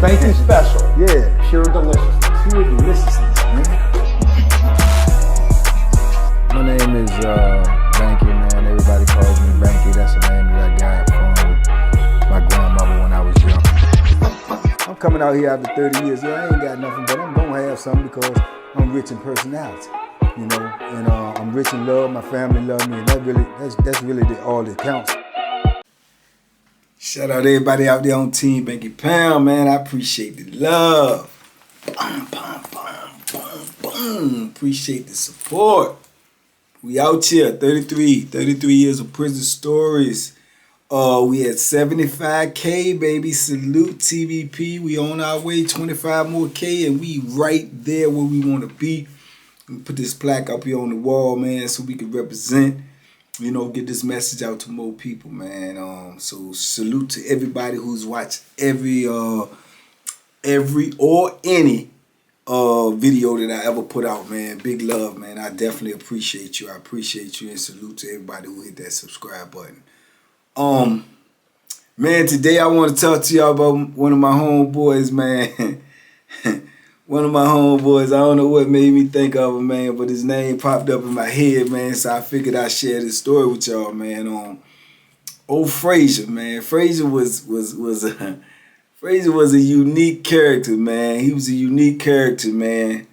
Banky special. Yeah. Pure deliciousness. Pure deliciousness, man. My name is Banky, man. Everybody calls me Banky. That's the name that I got from my grandmother when I was young. I'm coming out here after 30 years. Yeah, I ain't got nothing, but I'm gonna have something because I'm rich in personality, you know, and I'm rich in love. My family love me, and that's really all that counts. Shout out to everybody out there on Team Banky Pound, man. I appreciate the love. Boom, boom, boom, boom, boom. Appreciate the support. We out here, 33 years of prison stories. We at 75K, baby. Salute TVP. We on our way, 25 more K, and we right there where we want to be. We put this plaque up here on the wall, man, so we can represent, you know, get this message out to more people, man. So salute to everybody who's watched every or any video that I ever put out, man. Big love, man. I definitely appreciate you. I appreciate you, and salute to everybody who hit that subscribe button. Man, today I want to talk to y'all about one of my homeboys, man. One of my homeboys, I don't know what made me think of him, man, but his name popped up in my head, man, so I figured I'd share this story with y'all, man. Old Frazier, man. Frazier was a unique character, man. He was a unique character, man.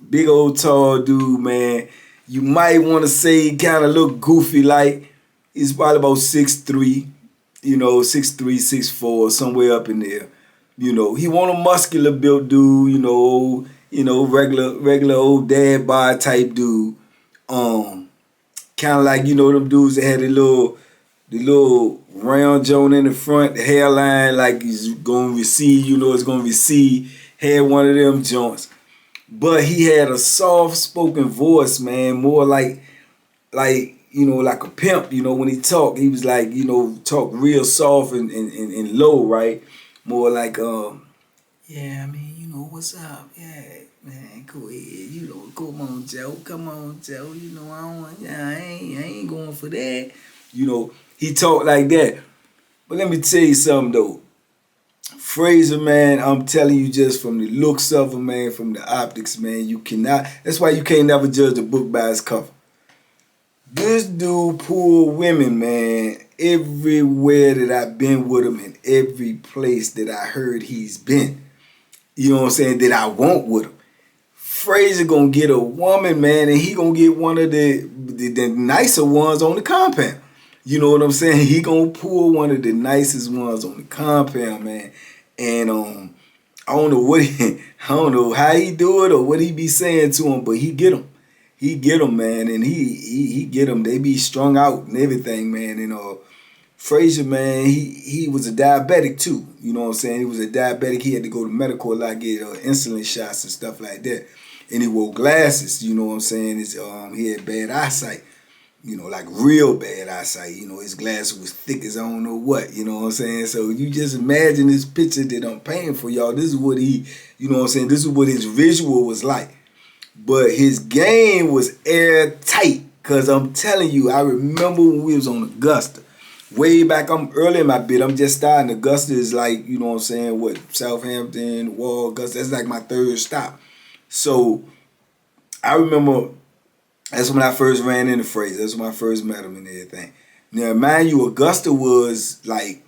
Big old tall dude, man. You might want to say he kind of look goofy, like he's probably about 6'3", you know, 6'3", 6'4", somewhere up in there. You know, he wasn't a muscular built dude, you know, regular old dad bod type dude. Kind of like, you know, them dudes that had the little round joint in the front, the hairline like it's gonna recede, you know, it's gonna recede. Had one of them joints. But he had a soft spoken voice, man, more like, you know, like a pimp, you know, when he talked, he was like, you know, talk real soft and low, right? More like, yeah, I mean, you know, what's up? Yeah, man, go ahead. You know, come on, Joe. You know, I ain't going for that. You know, he talked like that. But let me tell you something, though. Fraser, man, I'm telling you, just from the looks of him, man, from the optics, man, you cannot, that's why you can't never judge a book by its cover. This dude pulled women, man, everywhere that I've been with him, and every place that I heard he's been. You know what I'm saying? That I want with him. Fraser gonna get a woman, man, and he gonna get one of the nicer ones on the compound. You know what I'm saying? He gonna pull one of the nicest ones on the compound, man. And I don't know how he do it or what he be saying to him, but he get him. He get them, man, and he get them. They be strung out and everything, man. And Fraser, man, he was a diabetic too. You know what I'm saying? He was a diabetic. He had to go to medical a lot, get insulin shots and stuff like that. And he wore glasses. You know what I'm saying? He had bad eyesight. You know, like real bad eyesight. You know, his glasses was thick as I don't know what. You know what I'm saying? So you just imagine this picture that I'm painting for y'all. This is what you know what I'm saying? This is what his visual was like. But his game was airtight, because I'm telling you, I remember when we was on Augusta. Way back, I'm early in my bit. I'm just starting. Augusta is like, you know what I'm saying, what, Southampton, Wall, Augusta. That's like my third stop. So I remember that's when I first ran into Fraser. That's when I first met him and everything. Now, mind you, Augusta was like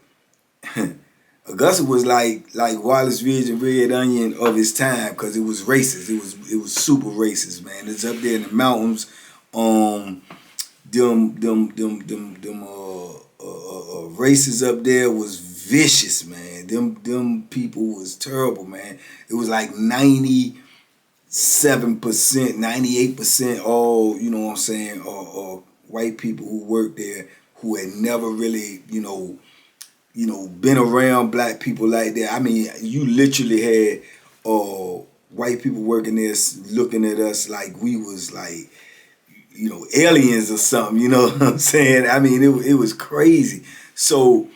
Wallace Ridge and Red Onion of his time, because it was racist. It was super racist, man. It's up there in the mountains. Races up there was vicious, man. Them people was terrible, man. It was like 97%, 98% all, you know what I'm saying, white people who worked there who had never really, you know, been around black people like that. I mean, you literally had white people working there looking at us like we was like, you know, aliens or something, you know what I'm saying? I mean, it was crazy. So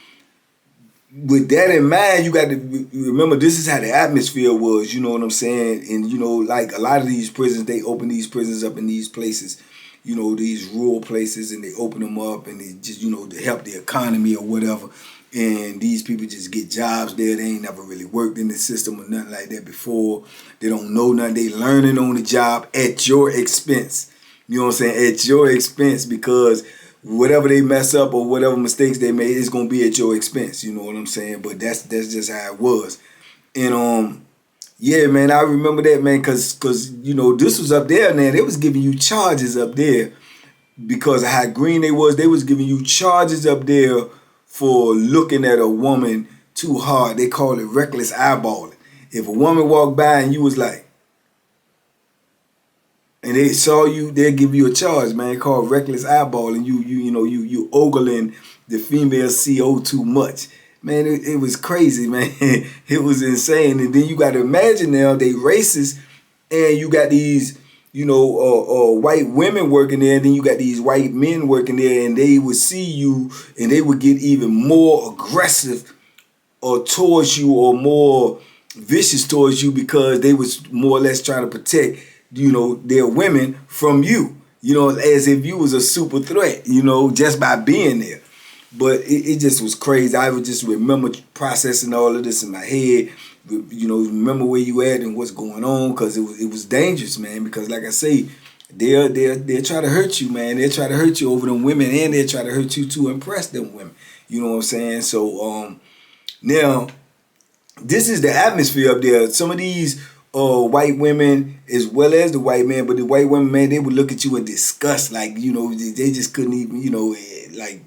with that in mind, you got to remember this is how the atmosphere was, you know what I'm saying? And, you know, like a lot of these prisons, they open these prisons up in these places, you know, these rural places, and they open them up and they just, you know, to help the economy or whatever. and these people just get jobs there. They ain't never really worked in the system or nothing like that before. They don't know nothing. They learning on the job at your expense. You know what I'm saying? At your expense, because whatever they mess up or whatever mistakes they made, it's gonna be at your expense. You know what I'm saying? But that's just how it was. And yeah, man, I remember that, man, cause you know, this was up there, man. They was giving you charges up there because of how green they was. They was giving you charges up there for looking at a woman too hard. They call it reckless eyeballing. If a woman walked by and you was like, and they saw you, they'll give you a charge, man, called reckless eyeballing. You ogling the female CO too much. Man, it was crazy, man. It was insane. And then you got to imagine now they racist, and you got these, white women working there, and then you got these white men working there, and they would see you, and they would get even more aggressive or towards you, or more vicious towards you, because they was more or less trying to protect, their women from you, as if you was a super threat, just by being there. But it just was crazy. I would just remember processing all of this in my head, remember where you at and what's going on, because it was dangerous, man, because like I say, they'll try to hurt you, man. They'll try to hurt you over them women, and they'll try to hurt you to impress them women. You know what I'm saying? So now, this is the atmosphere up there. Some of these white women, as well as the white men, but the white women, man, they would look at you in disgust, like, they just couldn't even, like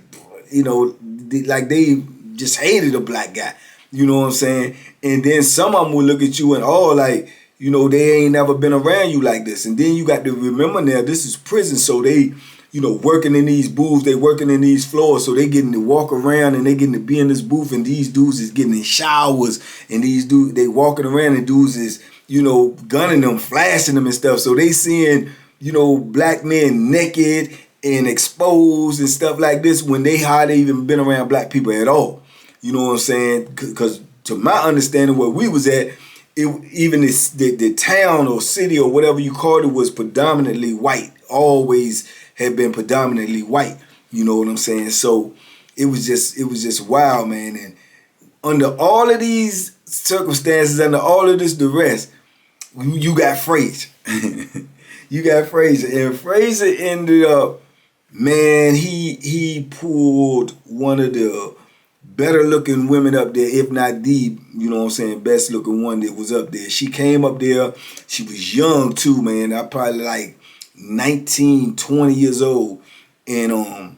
they just hated a black guy. You know what I'm saying? And then some of them will look at you and, they ain't never been around you like this. And then you got to remember now, this is prison, so they, working in these booths, they working in these floors, so they getting to walk around and they getting to be in this booth, and these dudes is getting in showers, and these dudes, they walking around, and dudes is, gunning them, flashing them and stuff. So they seeing, black men naked and exposed and stuff like this when they hardly even been around black people at all. You know what I'm saying? Because to my understanding, where we was at, even the town or city or whatever you called it was predominantly white. Always had been predominantly white. You know what I'm saying? So it was just wild, man. And under all of these circumstances, under all of this duress, you got Frazier. You got Frazier. And Frazier ended up, man, he pulled one of the better looking women up there, if not the, best looking one that was up there. She came up there, she was young too, man. I probably like 19, 20 years old. And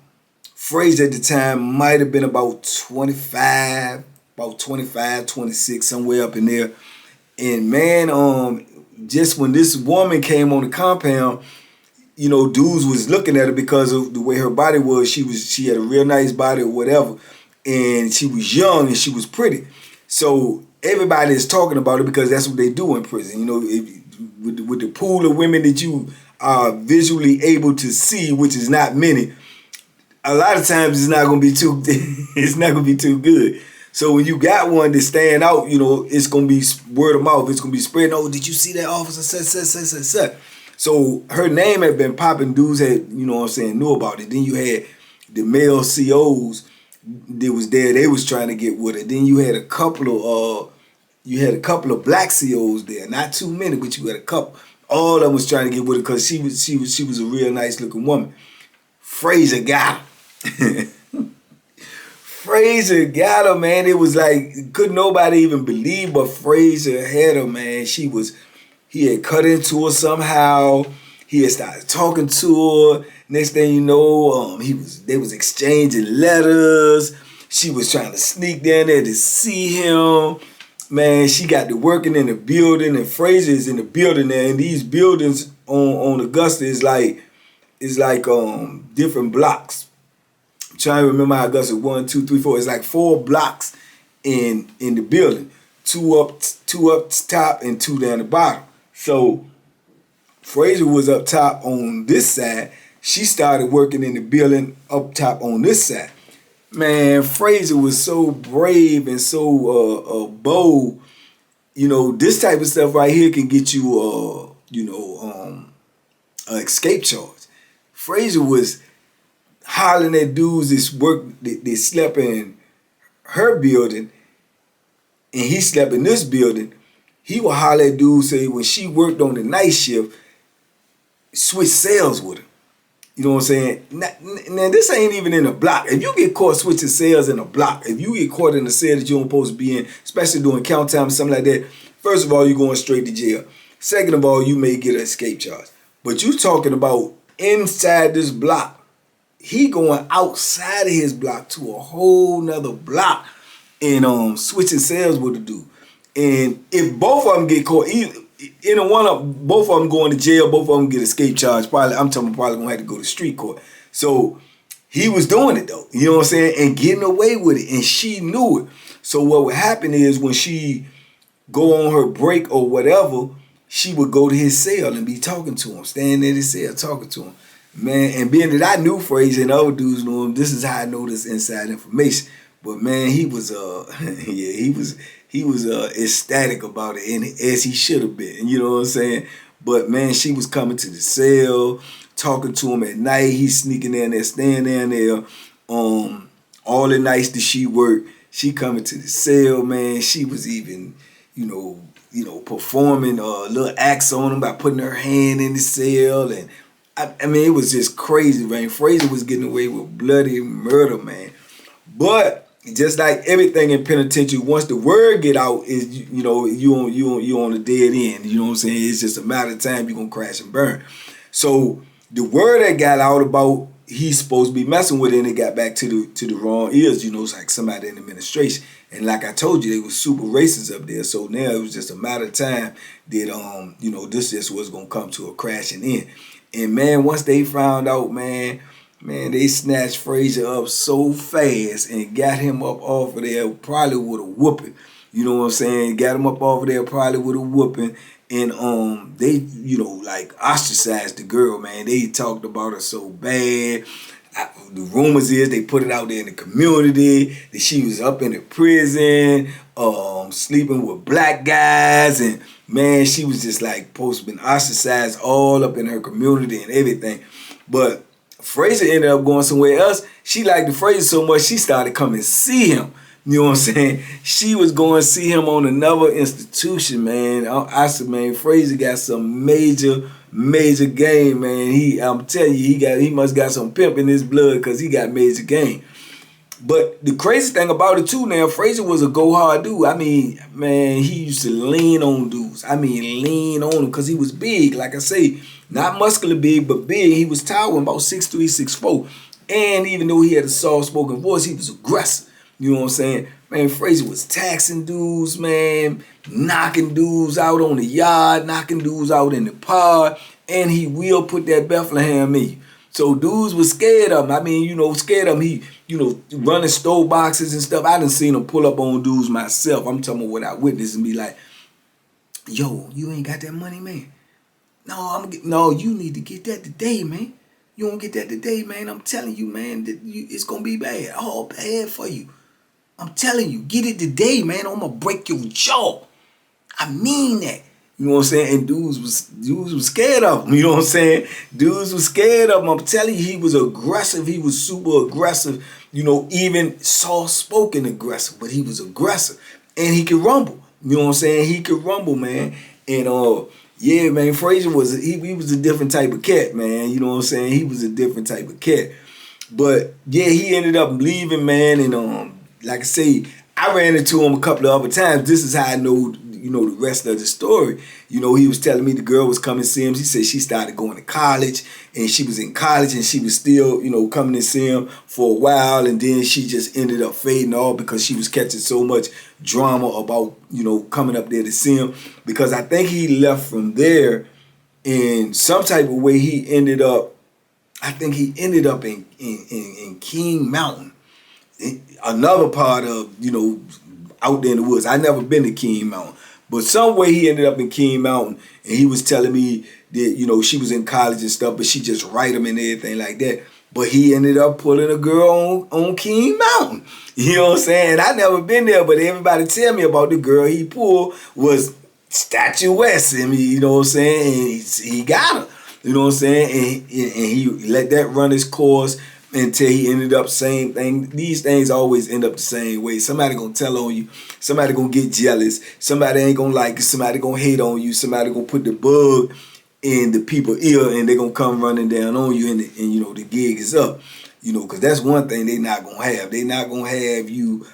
Frazier at the time might have been about 25, 26, somewhere up in there. And man, just when this woman came on the compound, dudes was looking at her because of the way her body was. She had a real nice body or whatever. And she was young and she was pretty. So everybody is talking about it because that's what they do in prison. With the pool of women that you are visually able to see, which is not many, a lot of times it's not gonna be too good. So when you got one that stand out, it's gonna be word of mouth. It's gonna be spreading. Oh, did you see that officer? Such. So her name had been popping. Dudes had, knew about it. Then you had the male COs that was there. They was trying to get with it. Then you had a couple of black COs there. Not too many, but you had a couple. All of them was trying to get with it because she was a real nice looking woman. Fraser Gallo. Fraser Gallo, man. It was like, couldn't nobody even believe, but Fraser had her, man. He had cut into her somehow. He had started talking to her. Next thing you know, they was exchanging letters. She was trying to sneak down there to see him. Man, she got to working in the building, and Fraser is in the building there. And these buildings on Augusta is like different blocks. I'm trying to remember how Augusta 1, 2, 3, 4. It's like 4 blocks in the building. 2 up top and 2 down the bottom. So Fraser was up top on this side. She started working in the building up top on this side. Man, Fraser was so brave and so bold. This type of stuff right here can get you an escape charge. Fraser was hollering at dudes that slept in her building and he slept in this building, he would holler at dudes, say when she worked on the night shift, switch cells with her. You know what I'm saying? Now, this ain't even in a block. If you get caught switching cells in a block, if you get caught in a cell that you don't supposed to be in, especially during count time or something like that, first of all, you're going straight to jail. Second of all, you may get an escape charge. But you talking about inside this block. He going outside of his block to a whole nother block and switching cells with the dude. And if both of them get caught, both of them going to jail, both of them get escape charge. Probably gonna have to go to street court. So he was doing it though, you know what I'm saying, and getting away with it, and she knew it. So what would happen is when she go on her break or whatever, she would go to his cell and be talking to him, standing in his cell talking to him, man. And being that I knew Fraser and other dudes knew him, this is how I know this inside information. But man, he was he was ecstatic about it, and as he should have been, you know what I'm saying? But man, she was coming to the cell, talking to him at night. He's sneaking in there, staying down there. All the nights that she worked, she coming to the cell, man. She was even, you know, performing little acts on him by putting her hand in the cell, and I mean, it was just crazy, man. Fraser was getting away with bloody murder, man. But just like everything in penitentiary, once the word get out, is you on a dead end. You know what I'm saying? It's just a matter of time you're gonna crash and burn. So the word that got out about he's supposed to be messing with it, and it got back to the wrong ears. You know, it's like somebody in the administration. And like I told you, they was super racist up there. So now it was just a matter of time that this just was gonna come to a crashing end. And man, once they found out, man, they snatched Fraser up so fast and got him up off of there probably with a whooping. You know what I'm saying? Got him up off of there probably with a whooping. And they, like ostracized the girl, man. They talked about her so bad. The rumors is they put it out there in the community that she was up in the prison, sleeping with black guys, and man, she was just like supposed to be ostracized all up in her community and everything. But Fraser ended up going somewhere else. She liked the Fraser so much, she started coming see him. You know what I'm saying? She was going to see him on another institution, man. I said, man, Fraser got some major game, man. I'm telling you, he must got some pimp in his blood because he got major game. But the crazy thing about it too, now, Fraser was a go hard dude. I mean, man, he used to lean on dudes. I mean, lean on them because he was big. Like I say, not muscular big, but big. He was towering about 6'3", 6'4". And even though he had a soft-spoken voice, he was aggressive. You know what I'm saying? Man, Fraser was taxing dudes, man, knocking dudes out on the yard, knocking dudes out in the pod, and he will put that Bethlehem in you. So dudes was scared of him. I mean, scared of him. He, running store boxes and stuff. I done seen him pull up on dudes myself. I'm talking about what I witnessed and be like, yo, you ain't got that money, man. No, you need to get that today, man. You don't get that today, man. I'm telling you, man, that it's going to be bad. All bad for you. I'm telling you, get it today, man. I'm going to break your jaw. I mean that. You know what I'm saying? And dudes was scared of him. You know what I'm saying? Dudes was scared of him. I'm telling you, he was aggressive. He was super aggressive. Even soft-spoken aggressive. But he was aggressive. And he could rumble. You know what I'm saying? He could rumble, man. And, yeah, man, Fraser was he was a different type of cat, man. You know what I'm saying? He was a different type of cat. But, yeah, he ended up leaving, man, and, like I say, I ran into him a couple of other times. This is how I know, the rest of the story. He was telling me the girl was coming to see him. She said she started going to college, and she was in college, and she was still, coming to see him for a while, and then she just ended up fading off because she was catching so much drama about, coming up there to see him. Because I think he left from there in some type of way. He ended up in King Mountain. Another part of, out there in the woods. I never been to King Mountain. But some way he ended up in King Mountain, and he was telling me that, she was in college and stuff, but she just write him and everything like that. But he ended up pulling a girl on King Mountain. You know what I'm saying? I never been there, but everybody tell me about the girl he pulled was statuesque. I mean, you know what I'm saying? And he got her. You know what I'm saying? And he let that run his course. until he ended up same thing. These things always end up the same way. Somebody gonna tell on you. Somebody gonna get jealous. Somebody ain't gonna like you. Somebody gonna hate on you. Somebody gonna put the bug in the people's ear, and they gonna come running down on you, and you know the gig is up. You know, because that's one thing they not gonna have. They not gonna have you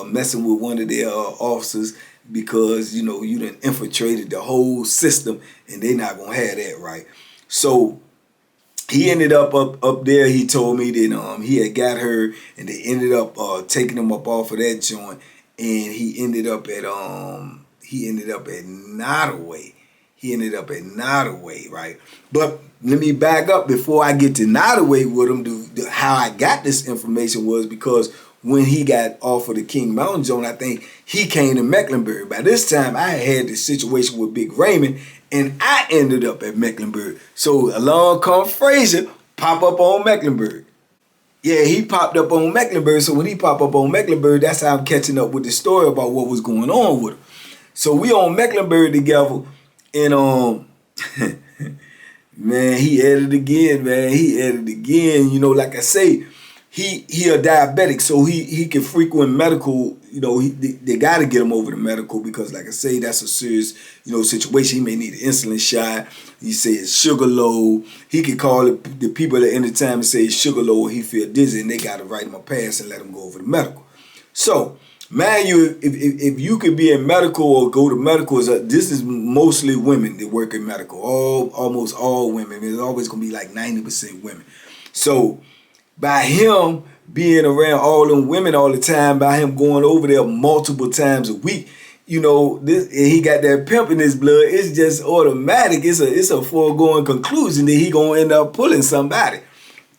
messing with one of their officers because you know you done infiltrated the whole system, and they not gonna have that, right? So he ended up there. He told me that he had got her, and they ended up taking him up off of that joint, and he ended up at Nottoway. He ended up at Nottoway, right? But let me back up before I get to Nottoway with him. How I got this information was because when he got off of the King Mountain Zone, I think he came to Mecklenburg. By this time, I had this situation with Big Raymond, and I ended up at Mecklenburg. So along come Fraser, pop up on Mecklenburg. Yeah, he popped up on Mecklenburg. So when he popped up on Mecklenburg, that's how I'm catching up with the story about what was going on with him. So we on Mecklenburg together, and man, he at it again, man. He at it again. You know, like I say, he a diabetic, so he can frequent medical. You know, they got to get him over to medical because, like I say, that's a serious, you know, situation. He may need an insulin shot. He say it's sugar low. He can call the people at any time and say it's sugar low, or he feel dizzy, and they got to write him a pass and let him go over to medical. So, man, if you could be in medical or go to medical, this is mostly women that work in medical. Almost all women. There's always gonna be like 90% women. So by him being around all them women all the time, by him going over there multiple times a week, you know, he got that pimp in his blood. It's just automatic. It's a foregone conclusion that he gonna end up pulling somebody,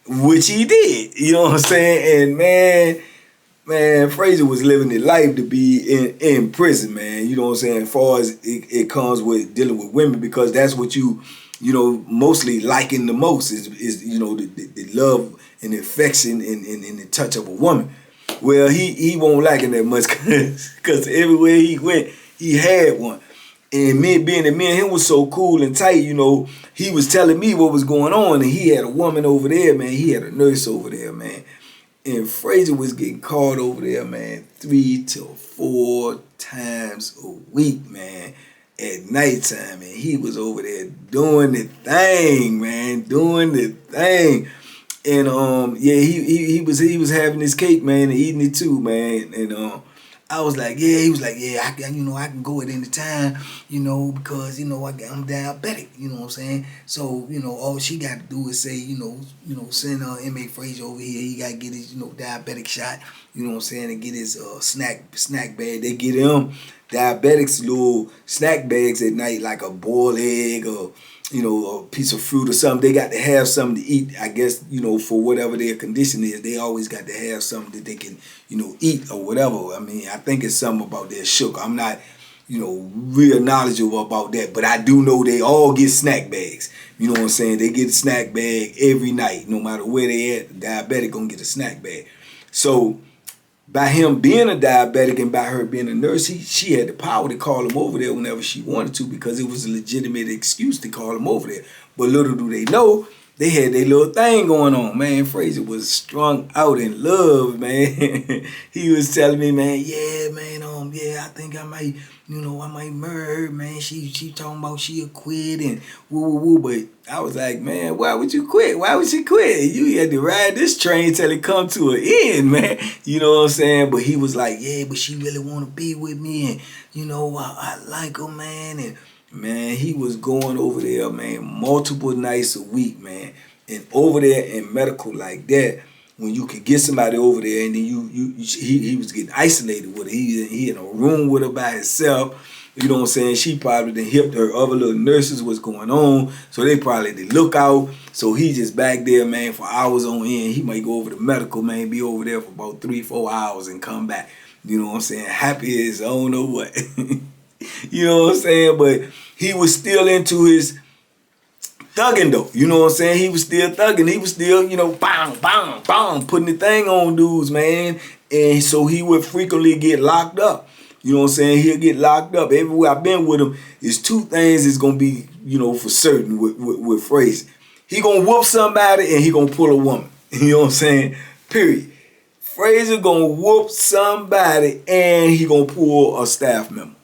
which he did. You know what I'm saying? And man, Fraser was living the life to be in prison, man. You know what I'm saying? As far as it comes with dealing with women, because that's what you know, mostly liking the most is you know, the love and the affection and the touch of a woman. Well, he won't like it that much because everywhere he went, he had one. And me and him was so cool and tight, you know, he was telling me what was going on, and he had a woman over there, man. He had a nurse over there, man. And Fraser was getting called over there, man, 3 to 4 times a week, man, at nighttime. And he was over there doing the thing, man, doing the thing. And yeah, he was having his cake, man, and eating it too, man. And I was like, yeah, he was like, yeah, I can go at any time, you know, because, you know, I'm diabetic, you know what I'm saying? So, you know, all she got to do is say, you know, send M.A. Frazier over here. He got to get his, you know, diabetic shot, you know what I'm saying, and get his snack bag. They get him diabetics little snack bags at night, like a boiled egg or, you know, a piece of fruit or something. They got to have something to eat, I guess, you know, for whatever their condition is. They always got to have something that they can, you know, eat or whatever. I mean, I think it's something about their sugar. I'm not, you know, real knowledgeable about that, but I do know they all get snack bags. You know what I'm saying? They get a snack bag every night, no matter where they at. Diabetic gonna get a snack bag. So by him being a diabetic and by her being a nurse, she had the power to call him over there whenever she wanted to, because it was a legitimate excuse to call him over there. But little do they know, they had their little thing going on, man. Fraser was strung out in love, man. He was telling me, man, yeah, man, yeah, I think I might, you know, I might murder her, man. She talking about she'll quit and woo. But I was like, man, why would you quit? Why would she quit? You had to ride this train till it come to an end, man. You know what I'm saying? But he was like, yeah, but she really want to be with me, and, you know, I like her, man. And man, he was going over there, man, multiple nights a week, man. And over there in medical like that, when you could get somebody over there, and then he was getting isolated with her. He in a room with her by himself. You know what I'm saying? She probably done hipped her other little nurses what's going on, so they probably did look out. So he just back there, man, for hours on end. He might go over to medical, man, be over there for about 3-4 hours and come back. You know what I'm saying? Happy as I don't know what. You know what I'm saying? But he was still into his thugging though. You know what I'm saying? He was still thugging. He was still, you know, bang, putting the thing on dudes, man. And so he would frequently get locked up. You know what I'm saying? He'll get locked up. Everywhere I've been with him, is 2 things is going to be, you know, for certain with Fraser. He going to whoop somebody and he going to pull a woman. You know what I'm saying? Period. Fraser gonna whoop somebody and he gonna pull a staff member.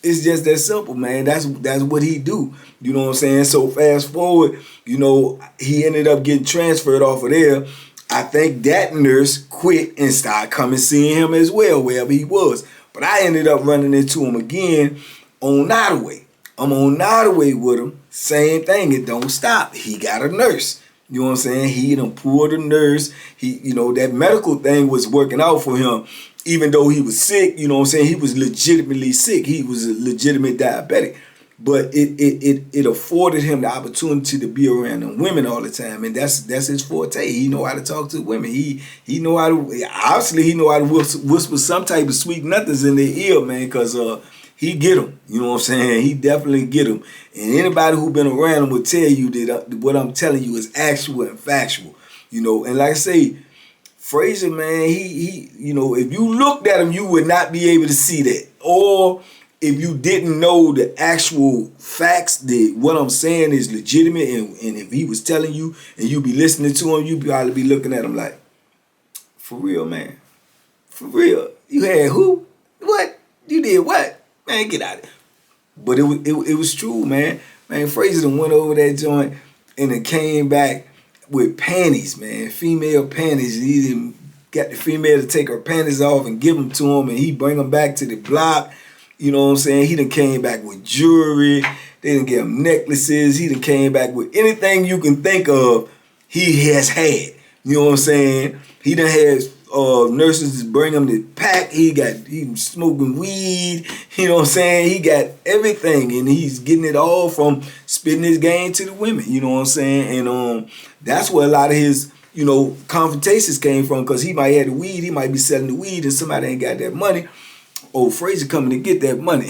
It's just that simple, man. That's what he do. You know what I'm saying? So fast forward, you know, he ended up getting transferred off of there. I think that nurse quit and started coming seeing him as well, wherever he was. But I ended up running into him again on Nottoway. I'm on Nottoway with him. Same thing. It don't stop. He got a nurse. You know what I'm saying? He done pulled a nurse. He, you know, that medical thing was working out for him. Even though he was sick, you know what I'm saying? He was legitimately sick. He was a legitimate diabetic. But it afforded him the opportunity to be around them women all the time. And that's his forte. He know how to talk to women. He know how to, obviously he know how to whisper some type of sweet nothings in their ear, man, because he get them. You know what I'm saying? He definitely get them. And anybody who been around him will tell you that what I'm telling you is actual and factual. You know, and like I say, Fraser, man, he you know, if you looked at him, you would not be able to see that. Or if you didn't know the actual facts, that what I'm saying is legitimate, and if he was telling you and you be listening to him, you'd probably be looking at him like, for real, man. For real. You had who? What? You did what? Man, get out of it. But it was true, man. Man, Fraser done went over that joint and then came back with panties, man. Female panties. He done got the female to take her panties off and give them to him, and he bring them back to the block. You know what I'm saying? He done came back with jewelry. They done get him necklaces. He done came back with anything you can think of he has had. You know what I'm saying? He done had nurses to bring him the pack. He smoking weed. You know what I'm saying? He got everything, and he's getting it all from spitting his game to the women. You know what I'm saying? And that's where a lot of his, you know, confrontations came from, because he might have the weed, he might be selling the weed, and somebody ain't got that money. Oh, Fraser coming to get that money.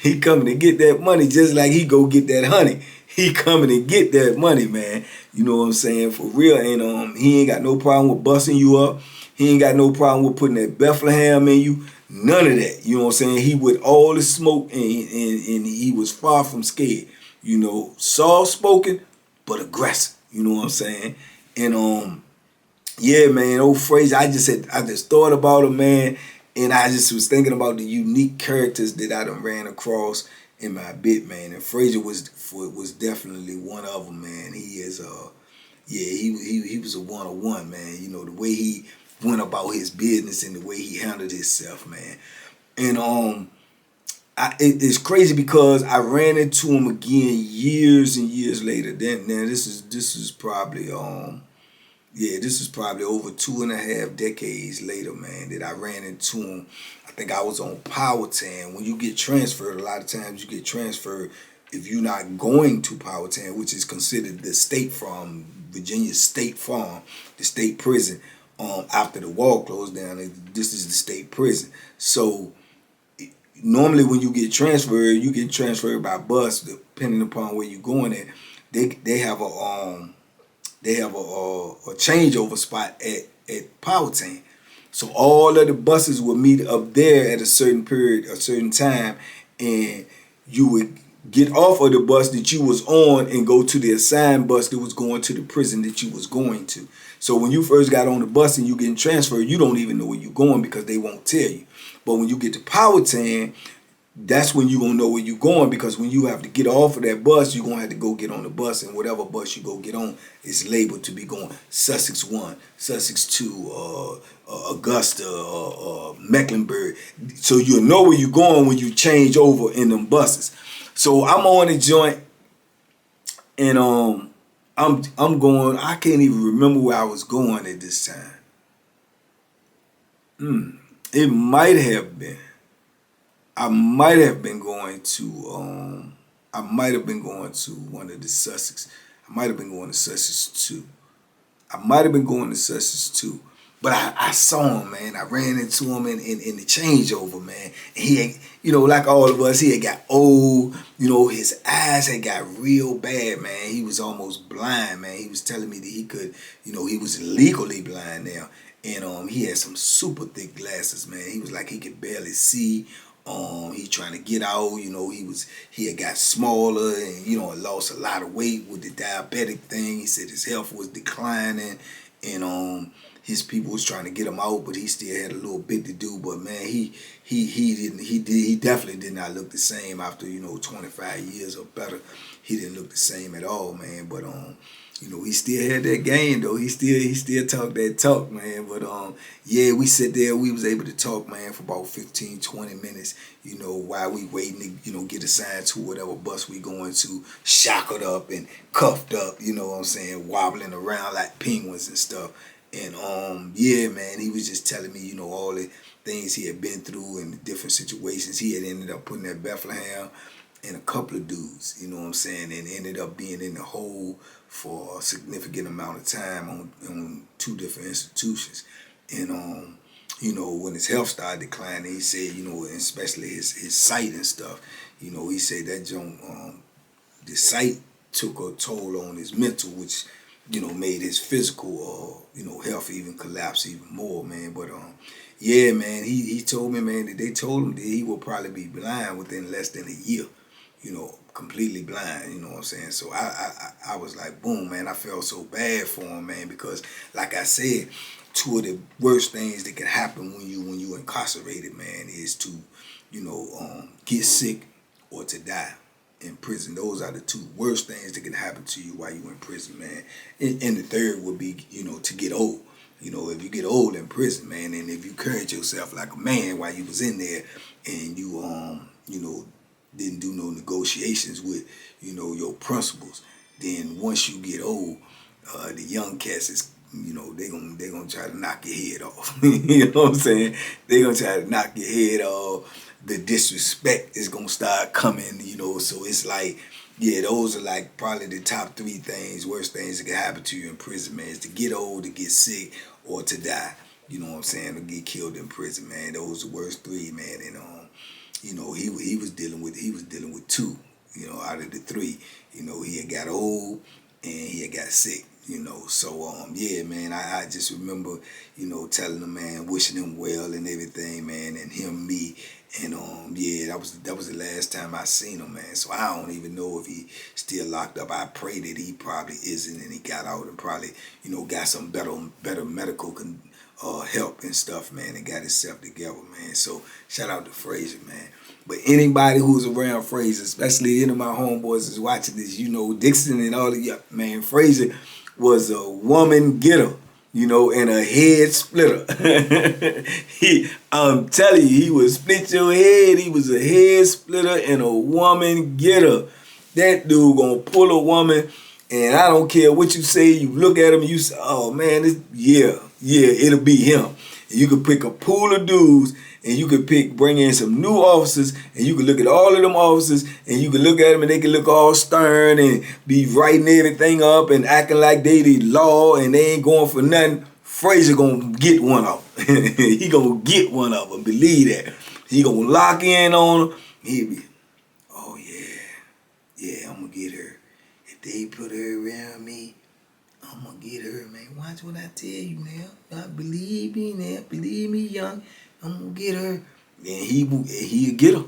He coming to get that money just like he go get that honey. He coming to get that money, man. You know what I'm saying? For real. And he ain't got no problem with busting you up. He ain't got no problem with putting that Bethlehem in you. None of that. You know what I'm saying? He with all the smoke, and he was far from scared. You know, soft spoken but aggressive. You know what I'm saying? And yeah, man, old Fraser, I just thought about him, man. And I just was thinking about the unique characters that I done ran across in my bit, man. And Fraser was definitely one of them, man. He is he was a one-on-one, man. You know, the way he went about his business and the way he handled himself, man. And it's crazy because I ran into him again years and years later. Then this is probably this is probably over 2.5 decades later, man, that I ran into him. I think I was on Powhatan. When you get transferred, a lot of times you get transferred if you're not going to Powhatan, which is considered the state farm, Virginia State Farm, the state prison. After the wall closed down, this is the state prison. So normally when you get transferred by bus, depending upon where you're going at. They have a changeover spot at Powhatan. So all of the buses would meet up there at a certain period, a certain time, and you would get off of the bus that you was on and go to the assigned bus that was going to the prison that you was going to. So when you first got on the bus and you getting transferred, you don't even know where you're going because they won't tell you. But when you get to Powhatan, that's when you're going to know where you're going, because when you have to get off of that bus, you're going to have to go get on the bus, and whatever bus you go get on is labeled to be going Sussex 1, Sussex 2, Augusta, Mecklenburg. So you'll know where you're going when you change over in them buses. So I'm on the joint, and I'm going, I can't even remember where I was going at this time. It might have been. I might have been going to one of the Sussex. I might have been going to Sussex 2. But I saw him, man. I ran into him in the changeover, man. And he had, you know, like all of us, he had got old. You know, his eyes had got real bad, man. He was almost blind, man. He was telling me that he could, you know, he was legally blind now. And he had some super thick glasses, man. He was like he could barely see. He trying to get out, you know, he had got smaller and, you know, lost a lot of weight with the diabetic thing. He said his health was declining. and his people was trying to get him out, but he still had a little bit to do. But man, he definitely did not look the same after 25 years or better. He didn't look the same at all, man. But he still had that game though. He still talked that talk, man. But yeah, we sit there. We was able to talk, man, for about 15, 20 minutes. While we waiting to get assigned to whatever bus we going to, shackled up and cuffed up. You know what I'm saying, wobbling around like penguins and stuff. And yeah, man, he was just telling me, all the things he had been through and the different situations. He had ended up putting at Bethlehem and a couple of dudes, you know what I'm saying, and ended up being in the hole for a significant amount of time on 2 different institutions. And when his health started declining, he said, especially his sight and stuff, he said that the sight took a toll on his mental, which made his physical health even collapse even more, man. But yeah, man, he told me, man, that they told him that he will probably be blind within less than a year, completely blind, you know what I'm saying? So I was like, boom, man, I felt so bad for him, man, because like I said, 2 of the worst things that can happen when you incarcerated, man, is to, get sick or to die in prison. Those are the 2 worst things that can happen to you while you're in prison, man. And the third would be, to get old. If you get old in prison, man, and if you carried yourself like a man while you was in there, and you didn't do no negotiations with, your principals, then once you get old, the young cats is, they gonna try to knock your head off. You know what I'm saying? They gonna try to knock your head off. The disrespect is gonna start coming, so it's like, yeah, those are like probably the top 3 things, worst things that can happen to you in prison, man, is to get old, to get sick, or to die. You know what I'm saying? To get killed in prison, man. Those are the worst 3, man. And he was dealing with 2, out of the 3. He had got old and he had got sick. So yeah, man, I just remember, telling him, man, wishing him well and everything, man, and him, me, and yeah, that was the last time I seen him, man. So I don't even know if he still locked up. I pray that he probably isn't, and he got out and probably, got some better medical help and stuff, man, and got himself together, man. So shout out to Fraser, man. But anybody who's around Fraser, especially any of my homeboys is watching this, Dixon and all of you, man, Fraser was a woman getter, and a head splitter. I'm telling you, he would split your head. He was a head splitter and a woman getter. That dude gonna pull a woman, and I don't care what you say. You look at him, and you say, "Oh man, yeah, it'll be him." And you could pick a pool of dudes, and you could bring in some new officers, and you could look at all of them officers, and you could look at them, and they could look all stern and be writing everything up and acting like they the law and they ain't going for nothing. Fraser gonna get one of them. He gonna get one of them. Believe that. He gonna lock in on them. He be, oh yeah, I'm gonna get her. If they put her around me, I'm gonna get her, man. Watch what I tell you now. Believe me now. Believe me, young. I'm gonna get her. And he'll get her.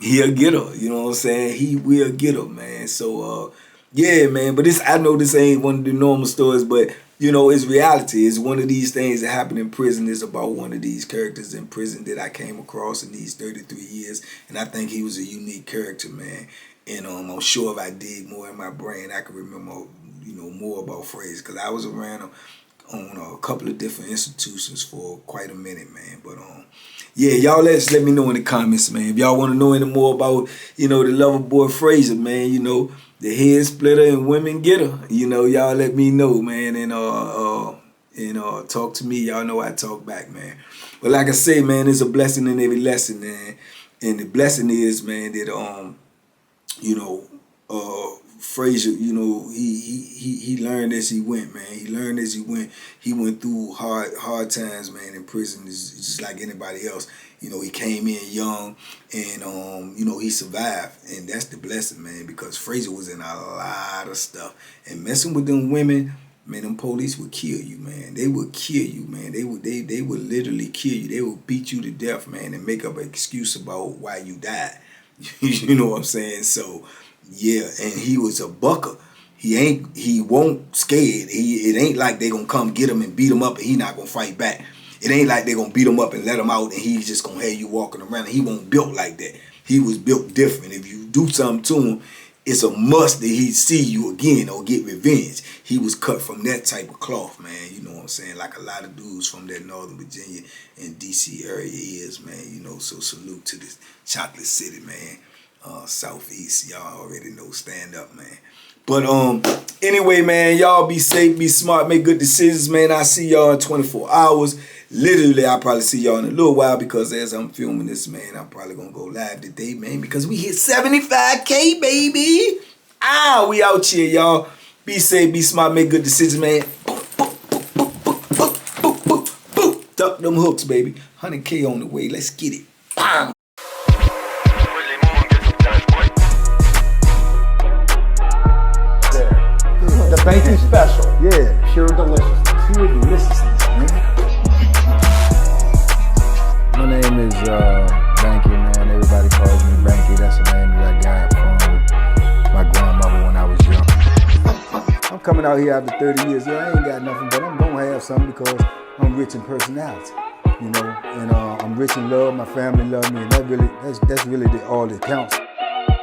He'll get her. You know what I'm saying? He will get her, man. So yeah, man. But I know this ain't one of the normal stories, but it's reality. It's one of these things that happen in prison. It's about one of these characters in prison that I came across in these 33 years. And I think he was a unique character, man. And I'm sure if I dig more in my brain, I can remember, more about Fraser, because I was around him on a couple of different institutions for quite a minute, man. But yeah, y'all let me know in the comments, man. If y'all want to know any more about, the lover boy Fraser, man, the head splitter and women getter, y'all let me know, man, and talk to me. Y'all know I talk back, man. But like I say, man, it's a blessing in every lesson, man. And the blessing is, man, that Fraser, he learned as he went, man. He learned as he went. He went through hard times, man, in prison. It's just like anybody else. He came in young and, he survived. And that's the blessing, man, because Fraser was in a lot of stuff. And messing with them women, man, them police would kill you, man. They would kill you, man. They would literally kill you. They would beat you to death, man, and make up an excuse about why you died. You know what I'm saying? So, yeah, and he was a bucker. He won't scared. It ain't like they gonna come get him and beat him up and he not gonna fight back. It ain't like they gonna beat him up and let him out and he's just gonna have you walking around. He won't built like that. He was built different. If you do something to him, it's a must that he see you again or get revenge. He was cut from that type of cloth, man. You know what I'm saying? Like a lot of dudes from that Northern Virginia and DC area is, man. You know, so salute to this Chocolate City, man. Southeast, y'all already know, stand up, man. But anyway, man, y'all be safe, be smart, make good decisions, man. I see y'all in 24 hours. Literally, I'll probably see y'all in a little while because as I'm filming this, man, I'm probably going to go live today, man, because we hit 75K, baby. We out here, y'all. Be safe, be smart, make good decisions, man. Duck them hooks, baby. 100K on the way. Let's get it. Bam. The banking special. Yeah. Pure deliciousness. Pure deliciousness, man. My name is Banky, man. Everybody calls me Banky. That's the name that I got from my grandmother when I was young. I'm coming out here after 30 years. Yeah, I ain't got nothing, but I'm gonna have something because I'm rich in personality, you know. And I'm rich in love. My family love me, and that's really all that counts.